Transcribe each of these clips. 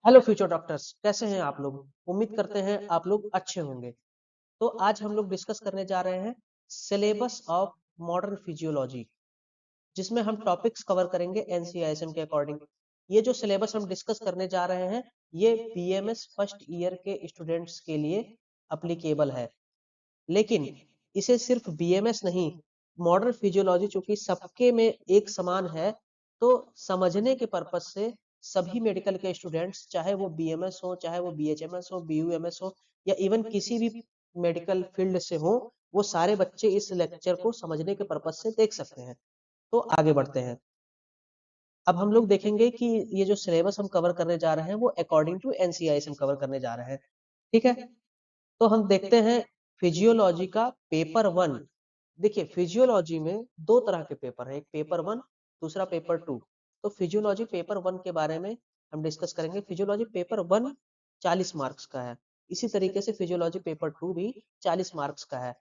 Hello future doctors, कैसे हैं आप लोग। उम्मीद करते हैं आप लोग अच्छे होंगे। तो आज हम लोग डिस्कस करने जा रहे हैं सिलेबस ऑफ मॉडर्न फिजियोलॉजी, जिसमें हम टॉपिक्स कवर करेंगे एनसीआईएसएम के अकॉर्डिंग। ये जो सिलेबस हम डिस्कस करने जा रहे हैं ये बीएमएस फर्स्ट ईयर के स्टूडेंट्स के लिए अप्लीकेबल है, लेकिन इसे सिर्फ बीएमएस नहीं, मॉडर्न फिजियोलॉजी चूंकि सबके में एक समान है, तो समझने के पर्पज से सभी मेडिकल के स्टूडेंट्स, चाहे वो बीएमएस हो, चाहे वो बीएचएमएस हो, बीयूएमएस हो, या इवन किसी भी मेडिकल फील्ड से हो, वो सारे बच्चे इस लेक्चर को समझने के पर्पज से देख सकते हैं। तो आगे बढ़ते हैं। अब हम लोग देखेंगे कि ये जो सिलेबस हम कवर करने जा रहे हैं वो अकॉर्डिंग टू एनसीआईएस हम कवर करने जा रहे हैं। ठीक है, तो हम देखते हैं फिजियोलॉजी का पेपर वन। देखिए, फिजियोलॉजी में दो तरह के पेपर हैं, एक पेपर वन, दूसरा पेपर टू। तो फिजियोलॉजी पेपर वन के बारे में हम डिस्कस करेंगे। फिजियोलॉजी पेपर वन 40 मार्क्स का है, इसी तरीके से फिजियोलॉजी पेपर टू भी 40 मार्क्स का है।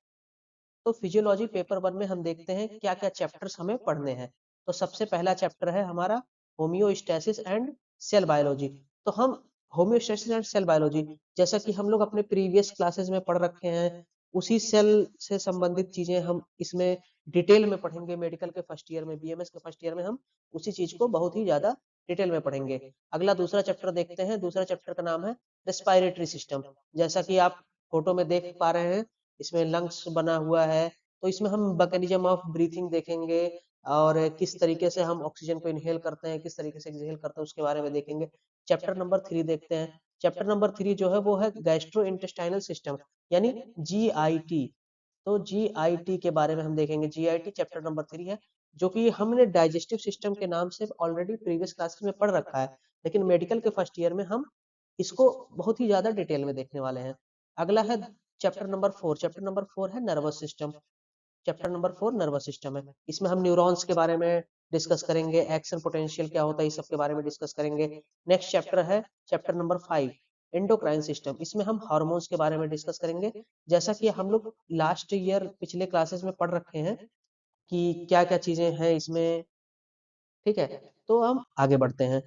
तो फिजियोलॉजी पेपर वन में हम देखते हैं क्या क्या चैप्टर्स हमें पढ़ने हैं। तो सबसे पहला चैप्टर है हमारा होम्योस्टैसिस एंड सेल बायोलॉजी। तो हम होम्योस्टैसिस एंड सेल बायोलॉजी, जैसा कि हम लोग अपने प्रीवियस क्लासेस में पढ़ रखे हैं, उसी सेल से संबंधित चीजें हम इसमें डिटेल में पढ़ेंगे। मेडिकल के फर्स्ट ईयर में, बीएमएस के फर्स्ट ईयर में हम उसी चीज को बहुत ही ज्यादा डिटेल में पढ़ेंगे। अगला दूसरा चैप्टर देखते हैं। दूसरा चैप्टर का नाम है रेस्पिरेटरी सिस्टम। जैसा कि आप फोटो में देख पा रहे हैं, इसमें लंग्स बना हुआ है। तो इसमें हम मैकेनिज्म ऑफ ब्रीथिंग देखेंगे, और किस तरीके से हम ऑक्सीजन को इनहेल करते हैं, किस तरीके से एक्सहेल करते हैं, उसके बारे में देखेंगे। चैप्टर नंबर 3 देखते हैं। चैप्टर नंबर 3 जो है वो है गैस्ट्रो इंटेस्टाइनल सिस्टम, यानी जीआईटी। तो जीआईटी के बारे में हम देखेंगे। जीआईटी चैप्टर नंबर 3 है, जो कि हमने डाइजेस्टिव सिस्टम के नाम से ऑलरेडी प्रीवियस क्लासेस में पढ़ रखा है, लेकिन मेडिकल के फर्स्ट ईयर में हम इसको बहुत ही ज्यादा डिटेल में देखने वाले हैं। अगला है चैप्टर नंबर 4। चैप्टर नंबर 4 है nervous system. Chapter number 4 nervous system है। इसमें हम न्यूरॉन्स के बारे में डिस्कस करेंगे, एक्शन पोटेंशियल क्या होता है, इस सब के बारे में डिस्कस करेंगे। नेक्स्ट चैप्टर है चैप्टर नंबर 5 एंडोक्राइन सिस्टम। इसमें हम हार्मोन्स के बारे में डिस्कस करेंगे, जैसा कि हम लोग लास्ट ईयर पिछले क्लासेस में पढ़ रखे हैं कि क्या क्या चीजें हैं इसमें। ठीक है, तो हम आगे बढ़ते हैं।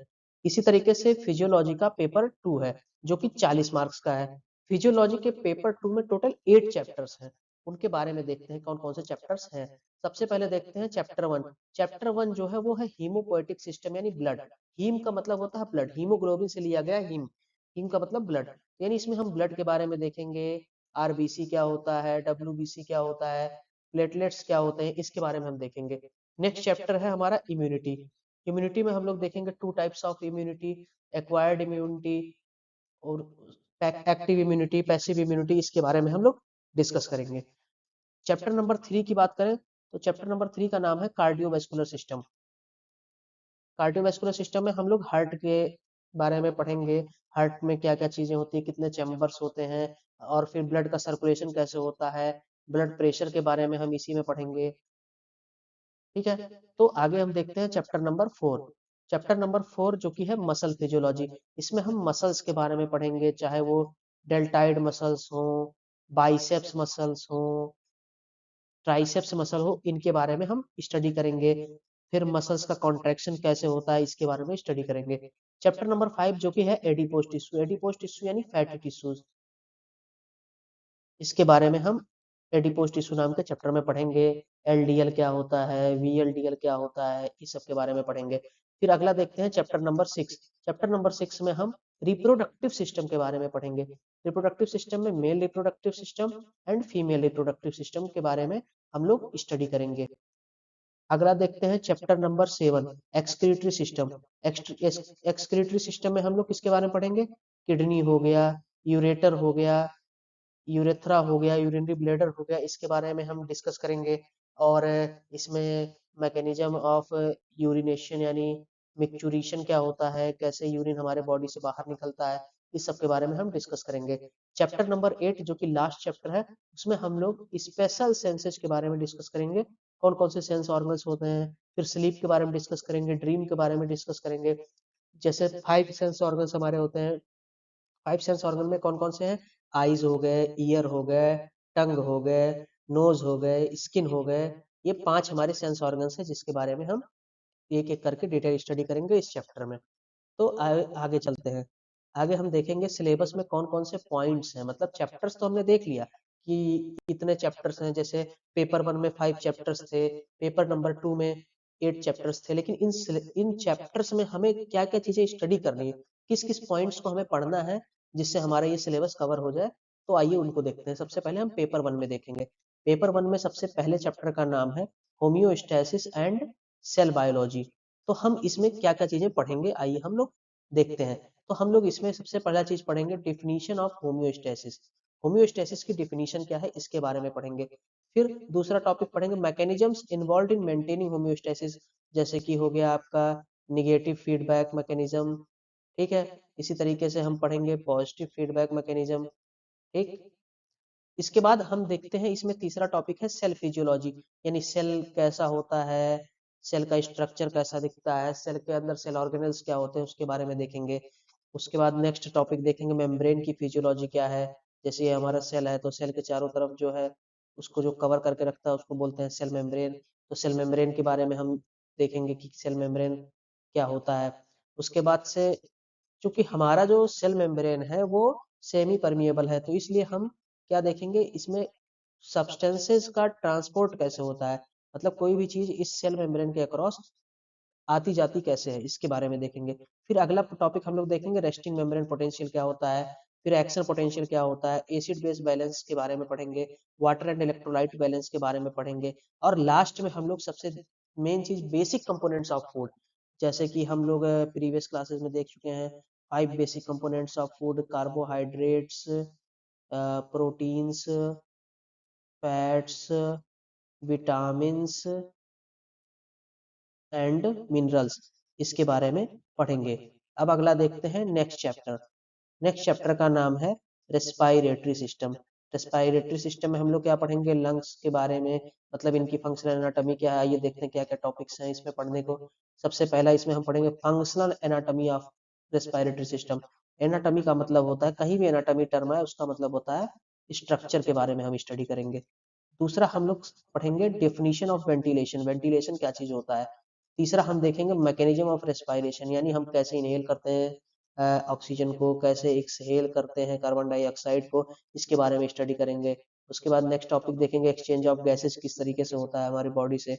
इसी तरीके से फिजियोलॉजी का पेपर 2 है, जो कि 40 मार्क्स का है। फिजियोलॉजी के पेपर 2 में टोटल 8 चैप्टर्स हैं। उनके बारे में देखते हैं कौन कौन से चैप्टर्स हैं। सबसे पहले देखते हैं चैप्टर 1। चैप्टर 1 जो है वो है हीमोपोएटिक सिस्टम, यानी ब्लड। हीम का मतलब होता है ब्लड, हीमोग्लोबिन से लिया गया हीम। हीम का मतलब ब्लड, यानी इसमें हम ब्लड के बारे में देखेंगे। आरबीसी क्या होता है, डब्ल्यूबीसी क्या होता है, प्लेटलेट्स क्या होते हैं, इसके बारे में हम देखेंगे। नेक्स्ट चैप्टर है हमारा इम्यूनिटी। इम्यूनिटी में हम लोग देखेंगे two types of immunity, acquired immunity और एक्टिव इम्यूनिटी, पैसिव इम्यूनिटी। इसके बारे में हम लोग डिस्कस करेंगे। चैप्टर नंबर 3 की बात करें तो चैप्टर नंबर 3 का नाम है कार्डियोवैस्कुलर सिस्टम। कार्डियोवैस्कुलर सिस्टम में हम लोग हार्ट के बारे में पढ़ेंगे। हार्ट में क्या क्या चीजें होती है, कितने चैम्बर्स होते हैं, और फिर ब्लड का सर्कुलेशन कैसे होता है, ब्लड प्रेशर के बारे में हम इसी में पढ़ेंगे। ठीक है, तो आगे हम देखते हैं चैप्टर नंबर 4। चैप्टर नंबर 4 जो कि है मसल फिजियोलॉजी। इसमें हम मसल्स के बारे में पढ़ेंगे, चाहे वो डेल्टाइड मसल्स हो, बाइसेप्स मसल्स हो, ट्राइसेप्स मसल हो, इनके बारे में हम स्टडी करेंगे। फिर मसल्स का कॉन्ट्रैक्शन कैसे होता है, इसके बारे में स्टडी करेंगे। चैप्टर नंबर 5 जो कि है एडिपोज टिश्यू। एडिपोज टिश्यू यानी फैटी टिश्यूज, इसके बारे में हम एडिपोज टिश्यू नाम के चैप्टर में पढ़ेंगे। एलडीएल क्या होता है, वीएलडीएल क्या होता है, इस सब के बारे में पढ़ेंगे। फिर अगला देखते हैं चैप्टर नंबर 6। चैप्टर नंबर 6 में हम रिप्रोडक्टिव सिस्टम के बारे में पढ़ेंगे। रिप्रोडक्टिव सिस्टम में male reproductive system and female reproductive system के बारे में हम लोग स्टडी करेंगे। अगला देखते हैं chapter number 7 excretory system. Excretory system में हम लोग किसके बारे में पढ़ेंगे, किडनी हो गया, यूरेटर हो गया, यूरेथ्रा हो गया, यूरिनरी ब्लैडर हो गया, इसके बारे में हम डिस्कस करेंगे। और इसमें मैकेनिज्म ऑफ यूरिनेशन यानी मिक्चुरेशन क्या होता है, कैसे यूरिन हमारे बॉडी से बाहर निकलता है, इस सब के बारे में हम डिस्कस करेंगे। चैप्टर नंबर 8 जो कि लास्ट चैप्टर है, उसमें हम लोग स्पेशल सेंसेस के बारे में डिस्कस करेंगे। कौन कौन से सेंस ऑर्गन्स होते हैं, फिर स्लीप के बारे में डिस्कस करेंगे, ड्रीम के बारे में डिस्कस करेंगे। जैसे 5 सेंस ऑर्गन्स हमारे होते हैं। 5 सेंस ऑर्गन में कौन कौन से हैं, आईज हो गए, ईयर हो गए, टंग हो गए, नोज हो गए, स्किन हो गए। ये 5 हमारे सेंस ऑर्गन्स हैं, जिसके बारे में हम एक एक करके डिटेल स्टडी करेंगे इस चैप्टर में। तो आगे चलते हैं। आगे हम देखेंगे सिलेबस में कौन कौन से पॉइंट्स हैं, मतलब चैप्टर्स तो हमने देख लिया कि कितने चैप्टर्स हैं, जैसे पेपर 1 में 5 चैप्टर्स थे, पेपर नंबर 2 में 8 चैप्टर्स थे, लेकिन इन चैप्टर्स में हमें क्या क्या चीजें स्टडी करनी है, किस किस पॉइंट्स को हमें पढ़ना है जिससे हमारा ये सिलेबस कवर हो जाए। तो आइए उनको देखते हैं। सबसे पहले हम पेपर 1 में देखेंगे। पेपर 1 में सबसे पहले चैप्टर का नाम है होम्योस्टैसिस एंड सेल बायोलॉजी। तो हम इसमें क्या क्या चीजें पढ़ेंगे आइए हम लोग देखते हैं। तो हम लोग इसमें सबसे पहला चीज पढ़ेंगे डिफिनीशन ऑफ होम्योस्टैसिस। होम्योस्टैसिस की डिफिनीशन क्या है इसके बारे में पढ़ेंगे। फिर दूसरा टॉपिक पढ़ेंगे mechanisms involve in maintaining homeostasis, जैसे कि हो गया आपका निगेटिव फीडबैक मैकेनिज्म, ठीक है। इसी तरीके से हम पढ़ेंगे पॉजिटिव फीडबैक मैकेनिज्म, ठीक। इसके बाद हम देखते हैं इसमें तीसरा टॉपिक है सेल फिजियोलॉजी, यानी सेल कैसा होता है, सेल का स्ट्रक्चर कैसा दिखता है, सेल के अंदर सेल ऑर्गेनल्स क्या होते हैं उसके बारे में देखेंगे। उसके बाद नेक्स्ट टॉपिक देखेंगे मेम्ब्रेन की फिजियोलॉजी क्या है। जैसे ये हमारा सेल है तो सेल के चारों तरफ जो है उसको जो कवर करके रखता है उसको बोलते हैं सेल मेम्ब्रेन। तो सेल मेम्ब्रेन के बारे में हम देखेंगे कि सेल मेम्ब्रेन क्या होता है। उसके बाद से चूंकि हमारा जो सेल मेम्ब्रेन है वो सेमी परमिएबल है, तो इसलिए हम क्या देखेंगे इसमें सब्सटेंसेस का ट्रांसपोर्ट कैसे होता है, मतलब कोई भी चीज इस सेल मेम्ब्रेन के अक्रॉस आती जाती कैसे है इसके बारे में देखेंगे। फिर अगला टॉपिक हम लोग देखेंगे रेस्टिंग मेम्ब्रेन पोटेंशियल क्या होता है, फिर एक्शन पोटेंशियल क्या होता है, एसिड बेस बैलेंस के बारे में पढ़ेंगे, वाटर एंड इलेक्ट्रोलाइट बैलेंस के बारे में पढ़ेंगे, और लास्ट में हम लोग सबसे मेन चीज बेसिक कंपोनेंट्स ऑफ फूड, जैसे कि हम लोग प्रीवियस क्लासेस में देख चुके हैं 5 basic components of food, carbohydrates, proteins, fats, vitamins and minerals, इसके बारे में पढ़ेंगे। अब अगला देखते हैं नेक्स्ट चैप्टर। नेक्स्ट चैप्टर का नाम है रेस्पायरेटरी सिस्टम। रेस्पायरेटरी सिस्टम में हम लोग क्या पढ़ेंगे, लंग्स के बारे में, मतलब इनकी फंक्शनल एनाटॉमी क्या है, ये देखते हैं क्या क्या टॉपिक्स हैं इसमें पढ़ने को। सबसे पहला इसमें हम पढ़ेंगे functional anatomy of respiratory system. Anatomy का मतलब होता है, कहीं भी एनाटॉमी टर्म है उसका मतलब होता है स्ट्रक्चर के बारे में हम स्टडी करेंगे। दूसरा हम लोग पढ़ेंगे डेफिनेशन ऑफ वेंटिलेशन, वेंटिलेशन क्या चीज होता है। तीसरा हम देखेंगे मैकेनिज्म ऑफ रेस्पायरेशन, यानी हम कैसे इनहेल करते हैं ऑक्सीजन को, कैसे एक्सहेल करते हैं कार्बन डाइऑक्साइड को, इसके बारे में स्टडी करेंगे। उसके बाद नेक्स्ट टॉपिक देखेंगे एक्सचेंज ऑफ गैसेस किस तरीके से होता है हमारी बॉडी से,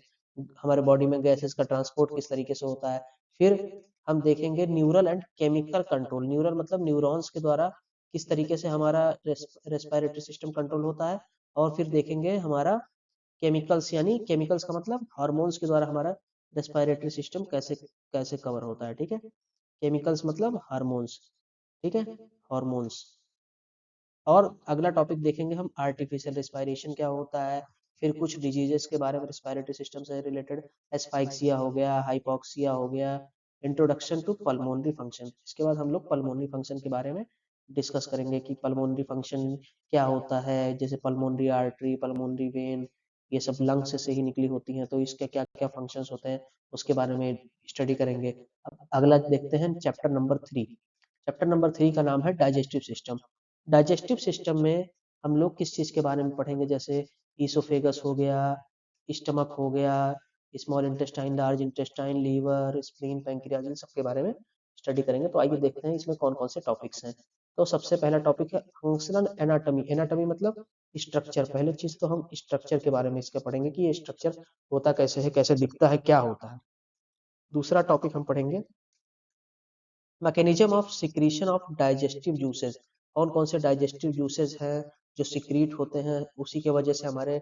हमारे बॉडी में गैसेस का ट्रांसपोर्ट किस तरीके से होता है। फिर हम देखेंगे neural and chemical control, neural मतलब न्यूरॉन्स के द्वारा किस तरीके से हमारा रेस्पायरेटरी सिस्टम कंट्रोल होता है। और फिर देखेंगे हमारा केमिकल्स, यानी केमिकल्स का मतलब हार्मोन्स के द्वारा हमारा रेस्पायरेटरी सिस्टम कैसे कैसे कवर होता है, ठीक है। केमिकल्स मतलब हार्मोन्स, ठीक है, हार्मोन्स। और अगला टॉपिक देखेंगे हम आर्टिफिशियल रेस्पायरेशन क्या होता है, फिर कुछ डिजीजेस के बारे में रेस्पायरेटरी सिस्टम से रिलेटेड, एस्फाइक्सिया हो गया, हाइपोक्सिया हो गया, इंट्रोडक्शन टू पल्मोनरी फंक्शन। इसके बाद हम लोग पल्मोनरी फंक्शन के बारे में डिस्कस करेंगे कि पल्मोनरी फंक्शन क्या होता है, जैसे पल्मोनरी आर्टरी, पल्मोनरी वेन, ये सब लंग्स से ही निकली होती हैं, तो इसके क्या क्या फंक्शंस होते हैं उसके बारे में स्टडी करेंगे। अब अगला देखते हैं चैप्टर नंबर 3। चैप्टर नंबर 3 का नाम है डाइजेस्टिव सिस्टम। डाइजेस्टिव सिस्टम में हम लोग किस चीज के बारे में पढ़ेंगे, जैसे ईसोफेगस हो गया, स्टमक हो गया, small intestine, large intestine, liver, spleen, pancreas, इन सब के बारे में स्टडी करेंगे। तो आइए देखते हैं इसमें कौन कौन से टॉपिक्स हैं। तो सबसे पहला टॉपिक है फंक्शनल एनाटॉमी। एनाटॉमी मतलब स्ट्रक्चर। पहले चीज तो हम स्ट्रक्चर के बारे में इसका पढ़ेंगे कि ये स्ट्रक्चर होता कैसे है, कैसे दिखता है, क्या होता है। दूसरा टॉपिक हम पढ़ेंगे mechanism of secretion of digestive juices. कौन कौन से डाइजेस्टिव जूसेस हैं जो सिक्रीट होते हैं, उसी के वजह से हमारे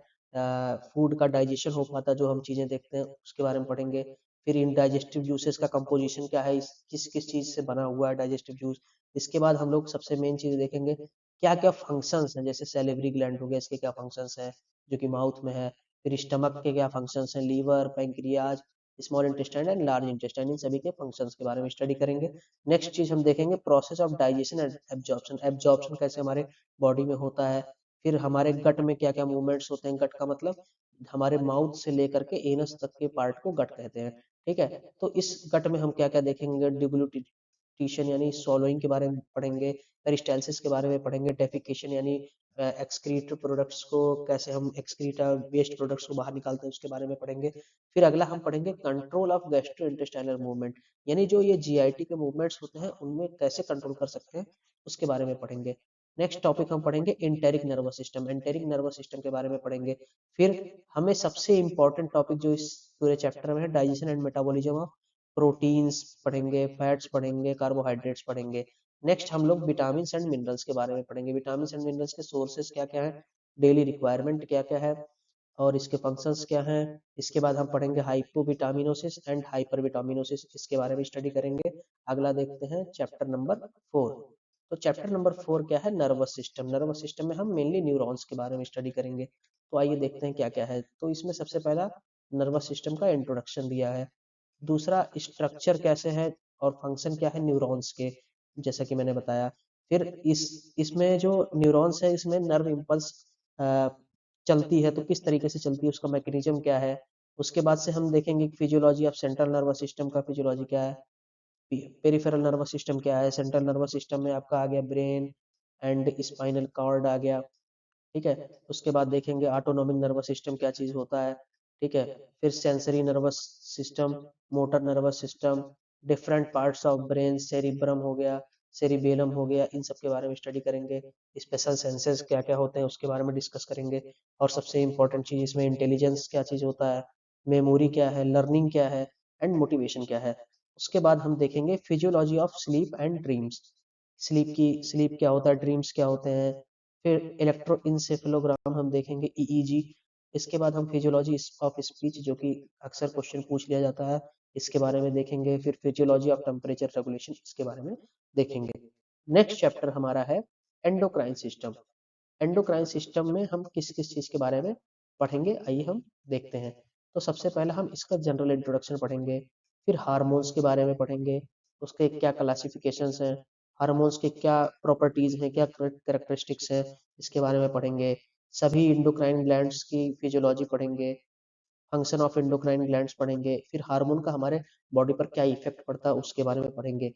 फूड का डाइजेशन हो पाता है, जो हम चीजें देखते हैं उसके बारे में पढ़ेंगे। फिर इन डाइजेस्टिव जूसेस का कंपोजिशन क्या है, किस किस चीज से बना हुआ है डाइजेस्टिव जूस। इसके बाद हम लोग सबसे मेन चीज देखेंगे क्या क्या फंक्शंस हैं, जैसे सैलिवरी ग्लैंड हो गया, इसके क्या फंक्शंस हैं जो कि माउथ में है। फिर स्टमक के क्या फंक्शंस हैं, liver, pancreas, small intestine and large intestine, इन सभी के फंक्शंस के बारे में स्टडी करेंगे। नेक्स्ट चीज हम देखेंगे process of digestion and absorption. Absorption कैसे हमारे बॉडी में होता है। फिर हमारे गट में क्या क्या मूवमेंट्स होते हैं, गट का मतलब हमारे माउथ से लेकर के एनस तक के पार्ट को गट कहते हैं, ठीक है। तो इस गट में हम क्या क्या देखेंगे, डिग्लूटिशन यानी swallowing के बारे में पढ़ेंगे, पेरिस्टालसिस के बारे में पढ़ेंगे, डेफिकेशन यानी एक्सक्रीट प्रोडक्ट्स को, कैसे हम एक्सक्रीटा वेस्ट प्रोडक्ट्स को बाहर निकालते हैं उसके बारे में पढ़ेंगे। फिर अगला हम पढ़ेंगे control of gastro intestinal movement, यानी जो ये जीआईटी के मूवमेंट्स होते हैं उनमें कैसे कंट्रोल कर सकते हैं उसके बारे में पढ़ेंगे। नेक्स्ट टॉपिक हम पढ़ेंगे enteric nervous system, enteric nervous system के बारे में पढ़ेंगे। फिर हमें सबसे इंपॉर्टेंट टॉपिक जो इस पूरे चैप्टर में है, digestion and metabolism of proteins पढ़ेंगे, फैट्स पढ़ेंगे, कार्बोहाइड्रेट्स पढ़ेंगे। नेक्स्ट हम लोग विटामिन एंड मिनरल्स के बारे में पढ़ेंगे, विटामिन एंड मिनरल्स के सोर्सेज क्या क्या है, डेली रिक्वायरमेंट क्या क्या है और इसके फंक्शंस क्या हैं। इसके बाद हम पढ़ेंगे हाइपोविटामिनोसिस एंड हाइपरविटामिनोसिस, इसके बारे में स्टडी करेंगे। अगला देखते हैं चैप्टर नंबर 4। तो चैप्टर नंबर 4 क्या है, नर्वस सिस्टम। नर्वस सिस्टम में हम मेनली न्यूरॉन्स के बारे में स्टडी करेंगे। तो आइए देखते हैं क्या क्या है। तो इसमें सबसे पहला नर्वस सिस्टम का इंट्रोडक्शन दिया है, दूसरा स्ट्रक्चर कैसे है और फंक्शन क्या है न्यूरॉन्स के, जैसा कि मैंने बताया। फिर इसमें जो न्यूरॉन्स है इसमें नर्व इम्पल्स चलती है तो किस तरीके से चलती है, उसका मैकेनिज्म क्या है। उसके बाद से हम देखेंगे physiology of central nervous system का फिजियोलॉजी क्या है, पेरिफेरल नर्वस सिस्टम क्या है। सेंट्रल नर्वस सिस्टम में आपका आ गया ब्रेन एंड स्पाइनल कॉर्ड आ गया, ठीक है। उसके बाद देखेंगे ऑटोनोमिक नर्वस सिस्टम क्या चीज होता है, ठीक है। फिर sensory nervous system, motor nervous system, different parts of brain, cerebrum हो गया, सेरिबेलम हो गया, इन सब के बारे में स्टडी करेंगे। स्पेशल सेंसेस क्या क्या होते हैं उसके बारे में डिस्कस करेंगे। और सबसे इंपॉर्टेंट चीज इसमें इंटेलिजेंस क्या चीज होता है, मेमोरी क्या है, लर्निंग क्या है एंड मोटिवेशन क्या है। उसके बाद हम देखेंगे physiology of sleep and dreams, sleep क्या होता है, ड्रीम्स क्या होते हैं। फिर इलेक्ट्रोइंसेफेलोग्राम हम देखेंगे, ईईजी। इसके बाद हम फिजियोलॉजी ऑफ स्पीच, जो कि अक्सर क्वेश्चन पूछ लिया जाता है, इसके बारे में देखेंगे। फिर फिजियोलॉजी ऑफ टेम्परेचर रेगुलेशन, इसके बारे में देखेंगे। नेक्स्ट चैप्टर हमारा है एंडोक्राइन सिस्टम। एंडोक्राइन सिस्टम में हम किस किस चीज के बारे में पढ़ेंगे, आइए हम देखते हैं। तो सबसे पहले हम इसका जनरल इंट्रोडक्शन पढ़ेंगे, फिर हार्मोन्स के बारे में पढ़ेंगे, उसके क्या क्लासिफिकेशंस हैं, हार्मोन्स के क्या प्रॉपर्टीज हैं, क्या कैरेक्टरिस्टिक्स हैं, इसके बारे में पढ़ेंगे। सभी इंडोक्राइन ग्लैंड्स की फिजियोलॉजी पढ़ेंगे, फंक्शन ऑफ इंडोक्राइन ग्लैंड्स पढ़ेंगे। फिर हार्मोन का हमारे बॉडी पर क्या इफेक्ट पड़ता है उसके बारे में पढ़ेंगे।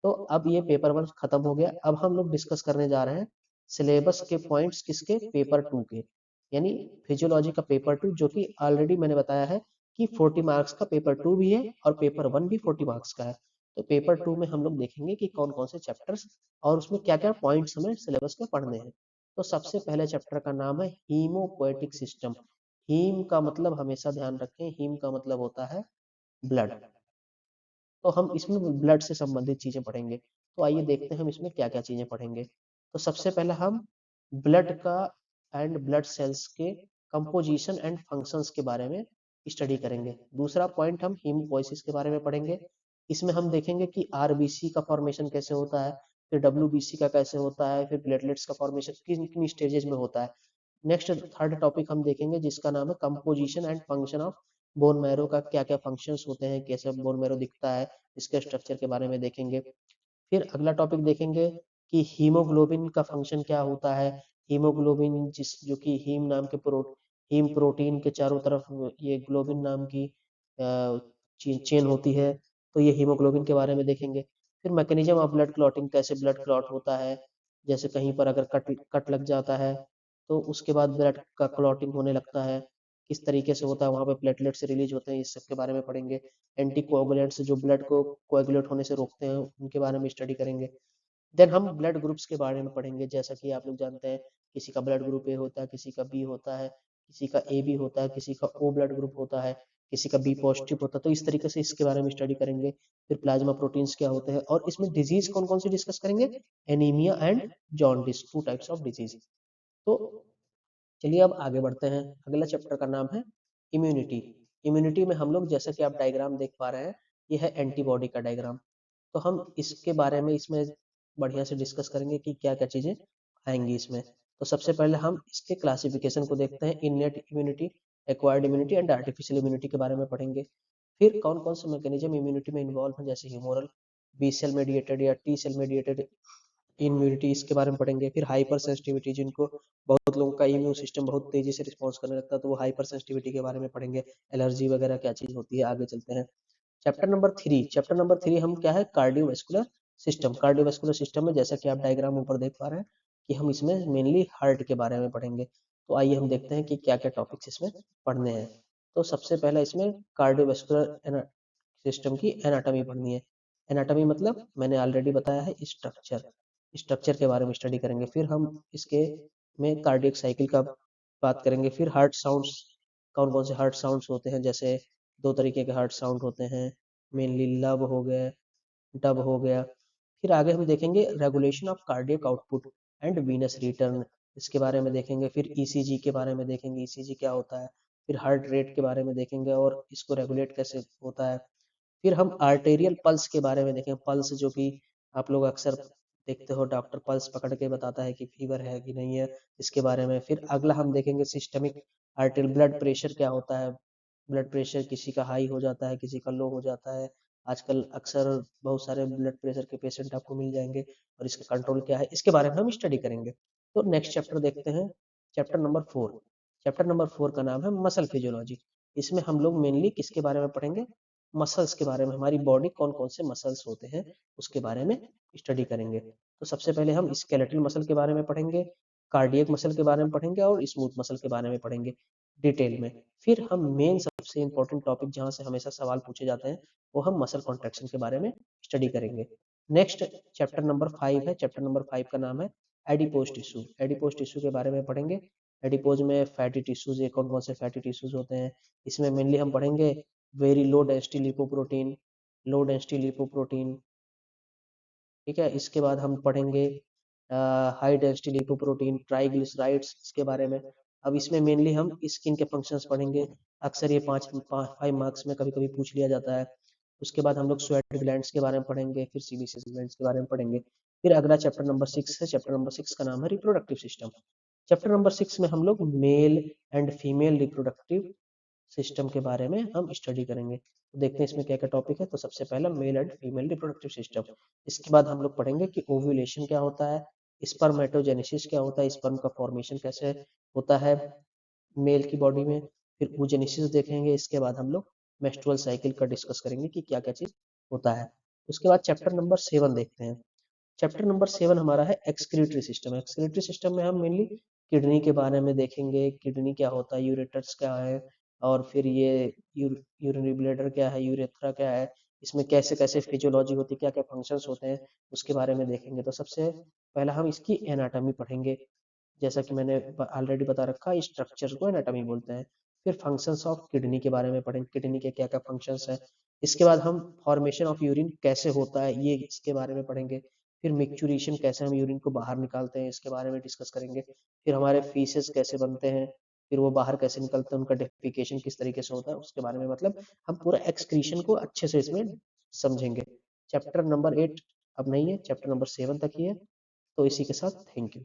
तो अब ये पेपर 1 खत्म हो गया, अब हम लोग डिस्कस करने जा रहे हैं सिलेबस के पॉइंट्स किसके, पेपर 2 के, यानी फिजियोलॉजी का पेपर 2, जो कि ऑलरेडी मैंने बताया है कि 40 मार्क्स का पेपर 2 भी है और पेपर 1 भी 40 मार्क्स का है। तो पेपर 2 में हम लोग देखेंगे कि कौन कौन से चैप्टर्स और उसमें क्या क्या पॉइंट्स हमें सिलेबस में पढ़ने हैं। तो सबसे पहले चैप्टर का नाम है हीमोपोएटिक सिस्टम। हीम का मतलब हमेशा ध्यान रखें, हीम का मतलब होता है ब्लड। तो हम इसमें ब्लड से संबंधित चीजें पढ़ेंगे। तो आइए देखते हैं हम इसमें क्या क्या चीजें पढ़ेंगे। तो सबसे पहले हम ब्लड का एंड ब्लड सेल्स के कंपोजिशन एंड फंक्शंस के बारे में स्टडी करेंगे। दूसरा पॉइंट हम हीमोपोइसिस के बारे में पढ़ेंगे। इसमें हम देखेंगे कि आरबीसी का फॉर्मेशन कैसे होता है, फिर डब्ल्यूबीसी का कैसे होता है, फिर प्लेटलेट्स का फॉर्मेशन किन किन स्टेजेस में होता है। नेक्स्ट थर्ड टॉपिक हम देखेंगे जिसका नाम है composition and function of bone marrow का क्या क्या फंक्शंस होते हैं, कैसे बोन मैरो दिखता है, इसके स्ट्रक्चर के बारे में देखेंगे। फिर अगला टॉपिक देखेंगे कि हीमोग्लोबिन का फंक्शन क्या होता है। हीमोग्लोबिन जो कि हीम प्रोटीन के चारों तरफ ये ग्लोबिन नाम की चेन होती है, तो ये हीमोग्लोबिन के बारे में देखेंगे। फिर मैकेनिज्म ऑफ ब्लड क्लॉटिंग, कैसे ब्लड क्लॉट होता है, जैसे कहीं पर अगर कट कट लग जाता है तो उसके बाद ब्लड का क्लॉटिंग होने लगता है, किस तरीके से होता है, वहाँ पे प्लेटलेट से रिलीज होते हैं, इस सब के बारे में पढ़ेंगे। एंटी कोगुलेंट्स जो ब्लड को कोएगुलेट होने से रोकते हैं उनके बारे में स्टडी करेंगे। देन हम ब्लड ग्रुप्स के बारे में पढ़ेंगे, जैसा कि आप लोग जानते हैं किसी का ब्लड ग्रुप ए होता है, किसी का बी होता है, किसी का ए बी होता है, किसी का ओ ब्लड ग्रुप होता है, किसी का बी पॉजिटिव होता है। तो इस तरीके से इसके बारे में स्टडी करेंगे। फिर प्लाज्मा प्रोटीन्स क्या होते हैं और इसमें डिजीज कौन कौन सी डिस्कस करेंगे, anaemia and jaundice, 2 types of disease. तो चलिए अब आगे बढ़ते हैं। अगला चैप्टर का नाम है इम्यूनिटी। इम्यूनिटी में हम लोग, जैसा कि आप डायग्राम देख पा रहे हैं, ये है एंटीबॉडी का डायग्राम। तो हम इसके बारे में इसमें बढ़िया से डिस्कस करेंगे कि क्या क्या चीजें आएंगी इसमें। तो सबसे पहले हम इसके क्लासिफिकेशन को देखते हैं, innate immunity, acquired immunity and artificial immunity के बारे में पढ़ेंगे। फिर कौन कौन से मैकेनिज्म इम्यूनिटी में इन्वॉल्व हैं, जैसे ह्यूमोरल, बी सेल मेडिएटेड या टी सेल मेडिएटेड इम्यूनिटी, इसके बारे में पढ़ेंगे। फिर हाइपर सेंसिटिविटी, जिनको बहुत लोगों का इम्यून सिस्टम बहुत तेजी से रिस्पॉन्स करने लगता है, तो वो हाइपर सेंसिटिविटी के बारे में पढ़ेंगे। एलर्जी वगैरह क्या चीज होती है, आगे चलते हैं। चैप्टर नंबर 3 हम क्या है, कार्डियोवास्कुलर सिस्टम। कार्डियोवास्कुलर सिस्टम में जैसा कि आप डायग्राम ऊपर देख पा रहे हैं, कि हम इसमें मेनली हार्ट के बारे में पढ़ेंगे। तो आइए हम देखते हैं कि क्या क्या टॉपिक्स इसमें पढ़ने हैं। तो सबसे पहला इसमें कार्डियोवास्कुलर सिस्टम की एनाटॉमी पढ़नी है। एनाटॉमी मतलब मैंने ऑलरेडी बताया है, स्ट्रक्चर। स्ट्रक्चर के बारे में स्टडी करेंगे। फिर हम इसके में कार्डियक साइकिल का बात करेंगे। फिर हार्ट साउंड्स, कौन कौन से हार्ट साउंड्स होते हैं। जैसे दो तरीके के हार्ट साउंड होते हैं, मेनली लब हो गया, डब हो गया। फिर आगे हम देखेंगे regulation of cardiac output and venous return, इसके बारे में देखेंगे। फिर ईसीजी के बारे में देखेंगे, ईसीजी क्या होता है। फिर हार्ट रेट के बारे में देखेंगे और इसको रेगुलेट कैसे होता है। फिर हम आर्टेरियल पल्स के बारे में देखें, पल्स जो कि आप लोग अक्सर देखते हो, डॉक्टर पल्स पकड़ के बताता है कि फीवर है कि नहीं है, इसके बारे में। फिर अगला हम देखेंगे सिस्टमिक आर्टेरियल ब्लड प्रेशर क्या होता है। ब्लड प्रेशर किसी का हाई हो जाता है, किसी का लो हो जाता है। आजकल अक्सर बहुत सारे ब्लड प्रेशर के पेशेंट आपको मिल जाएंगे और इसका कंट्रोल क्या है, इसके बारे में हम स्टडी करेंगे। तो नेक्स्ट चैप्टर देखते हैं, चैप्टर नंबर 4। चैप्टर नंबर 4 का नाम है मसल फिजियोलॉजी। इसमें हम लोग मेनली किसके बारे में पढ़ेंगे, मसल्स के बारे में। हमारी बॉडी कौन कौन से मसल्स होते हैं उसके बारे में स्टडी करेंगे। तो सबसे पहले हम स्केलेटल मसल के बारे में पढ़ेंगे, कार्डियक मसल के बारे में पढ़ेंगे और स्मूथ मसल के बारे में पढ़ेंगे डिटेल में। फिर हम मेन सबसे इंपॉर्टेंट टॉपिक जहाँ से हमेशा सवाल पूछे जाते हैं, वो हम मसल कॉन्ट्रैक्शन के बारे में स्टडी करेंगे। नेक्स्ट चैप्टर नंबर 5 है। चैप्टर नंबर 5 का नाम है एडिपोज टिश्यू। एडिपोज टिश्यू के बारे में पढ़ेंगे। एडिपोज में फैटी टिश्यूज, कौन कौन से फैटी टिश्यूज होते हैं। इसमें मेनली हम पढ़ेंगे very low density lipoprotein, low density lipoprotein, ठीक है। इसके बाद हम पढ़ेंगे हाई डेंसिटी लिपोप्रोटीन, ट्राइग्लिसराइड्स, इसके बारे में। अब इसमें मेनली हम स्किन के फंक्शंस पढ़ेंगे। अक्सर ये 5 मार्क्स में कभी कभी पूछ लिया जाता है। उसके बाद हम लोग स्वेट ग्लैंड्स के बारे में पढ़ेंगे, फिर सीबीसी ग्लैंड्स के बारे में पढ़ेंगे। फिर अगला चैप्टर नंबर 6 है। चैप्टर नंबर 6 का नाम है रिप्रोडक्टिव सिस्टम। चैप्टर नंबर 6 में हम लोग male and female reproductive system के बारे में हम स्टडी करेंगे। तो देखते हैं इसमें क्या क्या टॉपिक है। तो सबसे पहला male and female reproductive system. इसके बाद हम लोग पढ़ेंगे कि ओव्यूलेशन क्या होता है, स्पर्मेटोजेनेसिस क्या होता है, स्पर्म का फॉर्मेशन कैसे होता है मेल की बॉडी में। फिर oogenesis देखेंगे। इसके बाद हम लोग मेंस्ट्रुअल साइकिल का डिस्कस करेंगे कि क्या क्या चीज होता है। उसके बाद चैप्टर नंबर 7 देखते हैं। चैप्टर नंबर 7 हमारा है एक्सक्रीटरी सिस्टम। एक्सक्रीटरी सिस्टम में हम मेनली किडनी के बारे में देखेंगे, किडनी क्या होता है, यूरेटर्स क्या है, और फिर ये यूरिनरी ब्लैडर क्या है, यूरेथ्रा क्या है, इसमें कैसे कैसे फिजियोलॉजी होती है, क्या क्या फंक्शंस होते हैं, उसके बारे में देखेंगे। तो सबसे पहला हम इसकी एनाटॉमी पढ़ेंगे। जैसा कि मैंने ऑलरेडी बता रखा, स्ट्रक्चर को एनाटॉमी बोलते हैं। फिर फंक्शंस ऑफ किडनी के बारे में पढ़ेंगे, किडनी के क्या क्या फंक्शंस हैं। इसके बाद हम फॉर्मेशन ऑफ यूरिन कैसे होता है ये इसके बारे में पढ़ेंगे। फिर मिक्चुरेशन, कैसे हम यूरिन को बाहर निकालते हैं, इसके बारे में डिस्कस करेंगे। फिर हमारे फीसेस कैसे बनते हैं, फिर वो बाहर कैसे निकलते हैं, उनका डेफिकेशन किस तरीके से होता है उसके बारे में, मतलब हम पूरा एक्सक्रीशन को अच्छे से इसमें समझेंगे। चैप्टर नंबर 8 अब नहीं है, चैप्टर नंबर 7 तक ही है। तो इसी के साथ थैंक यू।